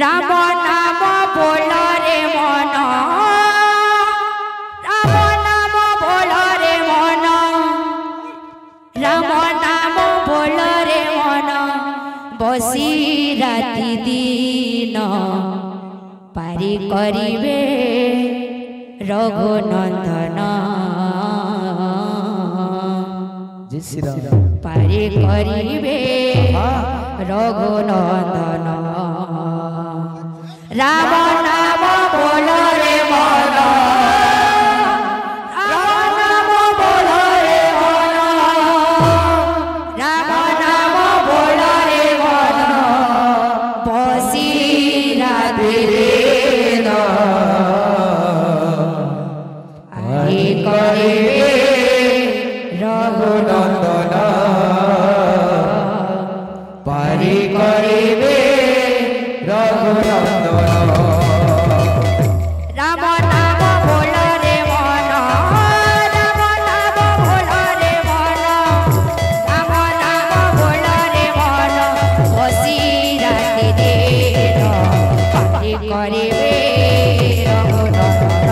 राम नाम बोल रे मन, राम नाम बोल रे मन, राम नाम बोल रे मन, बसी राति दिन पारी करिवे रघुनंदन, पारी करिवे रघुनंदन। राम नाम बोल रे मन, राम नाम बोल रे मन, राम नाम बोल रे मन, बसी राति दिन पारी करिवे रघुनंदन, पारी करिवे रघुनंदन। राम नाम बोल रे मन, राम नाम बोल रे मन, राम नाम बोल रे मन, बसी राति दिन पारी करिवे रघुनंदन,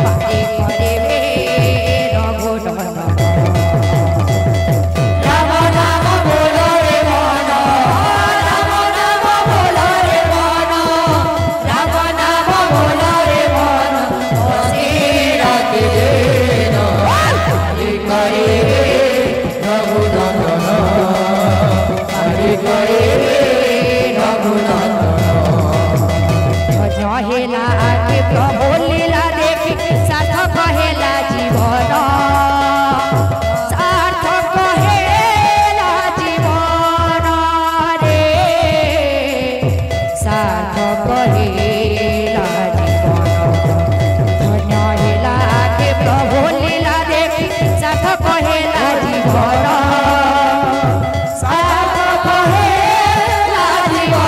पारी करिवे रघुनंदन। राम नाम बोल रे मन, राम नाम बोल रे मन, राम नाम बोल रे मन, बसी राति दिन पारी करिवे रघुनंदन, पारी करिवे रघुनंदन। रहेला आगे प्रभु लीला देखी सार्थक हेला जीवन, सार्थक हेला जीवन रे, सार्थक हेला जीवन। धन्य हेला आगे प्रभु लीला देखी सार्थक हेला जीवन, सार्थक हेला जीवन,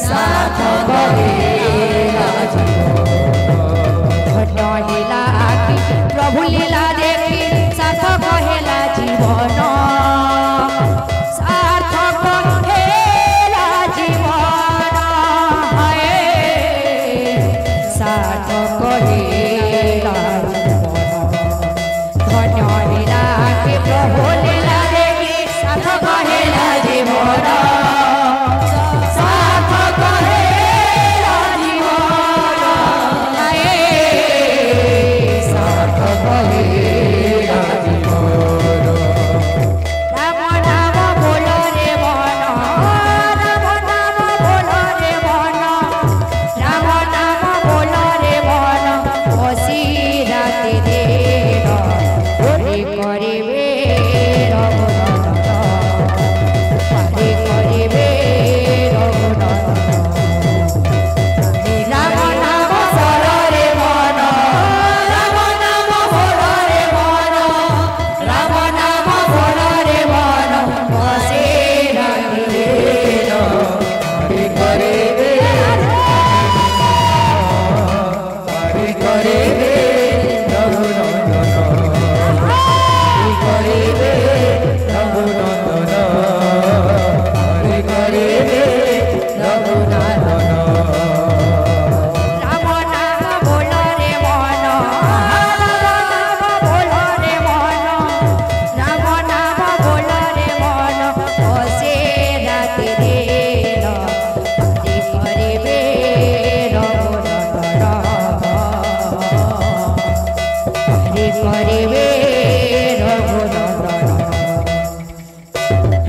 सार्थक हेला जीवन। धन्य हेला आगे प्रभु लीला देखी सार्थक हेला जीवन, सार्थक हेला जीवन, सार्थक हेला जीवन। धन्य हेला आगे प्रभु लीला देखी सार्थक हेला जीवन, सार्थक हेला जीवन, सार्थक हेला जीवन। राम नाम बोल रे मन, राम नाम बोल रे मन, राम नाम बोल रे मन, बसी राति दिन पारी करिवे रघुनंदन, पारी करिवे रघुनंदन। राम नाम बोल रे मन, राम नाम बोल रे मन, राम नाम बोल रे मन, बसी राति दिन पारी करिवे, पारी करिवे रघुनंदन, पारी करिवे रघुनंदन, पारी करिवे रघुनंदन। राम नाम बोल रे मन, राम नाम बोल रे मन, राम नाम बोल रे मन, बसी राति दिन पारी करिवे रघुनंदन, पारी करिवे रघुनंदन।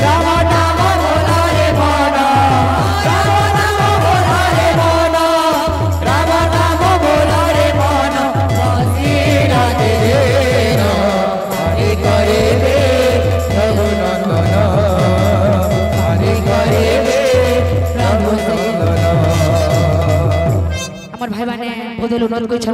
राम नाम बोल रे मन, राम नाम बोल रे मन, राम नाम बोल रे मन, बसी राति दिन पारी करिवे रघुनंदन, पारी करिवे रघुनंदन। আমার ভাই মানে বদল অনুরোধ করেছেন।